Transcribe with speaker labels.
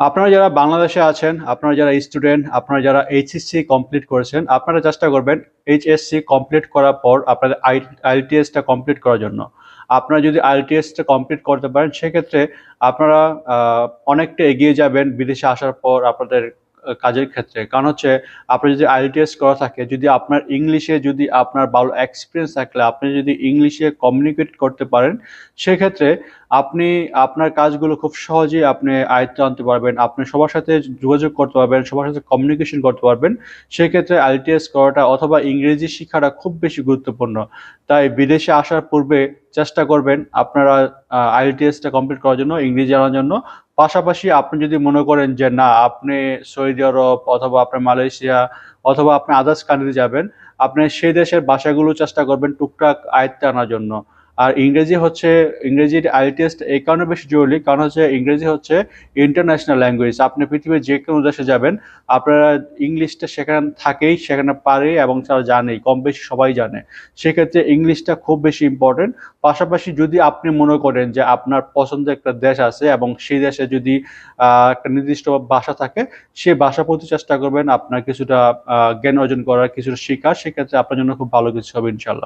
Speaker 1: আপনারা যারা বাংলাদেশে আছেন, আপনারা যারা স্টুডেন্ট, আপনারা যারা এইচএসসি কমপ্লিট করেছেন, আপনারা চেষ্টা করবেন এইচএসসি কমপ্লিট করার পর আপনাদের আইএলটিএসটা কমপ্লিট করার জন্য। আপনারা যদি আইএলটিএসটা কমপ্লিট করতে পারেন, সেক্ষেত্রে আপনারা অনেকটা এগিয়ে যাবেন বিদেশে আসার পর আপনাদের কাজের ক্ষেত্রে। কারণ হচ্ছে আপনার যদি আইএলটিএস করা থাকে, যদি আপনার ইংলিশে যদি আপনার ভালো এক্সপিরিয়েন্স থাকলে, আপনি যদি ইংলিশে কমিউনিকেট করতে পারেন, সেক্ষেত্রে আপনি আপনার কাজগুলো খুব সহজেই আপনি আয়ত্তে আনতে পারবেন। আপনি সবার সাথে যোগাযোগ করতে পারবেন, সবার সাথে কমিউনিকেশন করতে পারবেন। সেক্ষেত্রে আইএলটিএস করাটা অথবা ইংরেজি শিখাটা খুব বেশি গুরুত্বপূর্ণ। তাই বিদেশে আসার পূর্বে চেষ্টা করবেন আপনারা আইএলটিএসটা কমপ্লিট করার জন্য, ইংরেজি জানার জন্য। পাশাপাশি আপনি যদি মনে করেন যে না, আপনি সৌদি আরব অথবা আপনার মালয়েশিয়া অথবা আপনি আদার্স কান্ট্রিতে যাবেন, আপনি সেই দেশের ভাষাগুলো চেষ্টা করবেন টুকটাক আয়ত্তে আনার জন্য। আর ইংরেজির আইএলটিএস এই কারণে বেশি জরুরি, কারণ হচ্ছে ইংরেজি হচ্ছে ইন্টারন্যাশনাল ল্যাঙ্গুয়েজ। আপনি পৃথিবীর যে কোনো দেশে যাবেন, আপনারা ইংলিশটা সেখানে থাকেই, সেখানে পারে এবং তারা জানেই, কম বেশি সবাই জানে। সেক্ষেত্রে ইংলিশটা খুব বেশি ইম্পর্টেন্ট। পাশাপাশি যদি আপনি মনে করেন যে আপনার পছন্দের একটা দেশ আছে এবং সেই দেশে যদি একটা নির্দিষ্ট ভাষা থাকে, সেই ভাষা প্রতি চেষ্টা করবেন আপনার কিছুটা জ্ঞান অর্জন করার, কিছুটা শেখার। সেক্ষেত্রে আপনার জন্য খুব ভালো কিছু হবে ইনশাল্লাহ।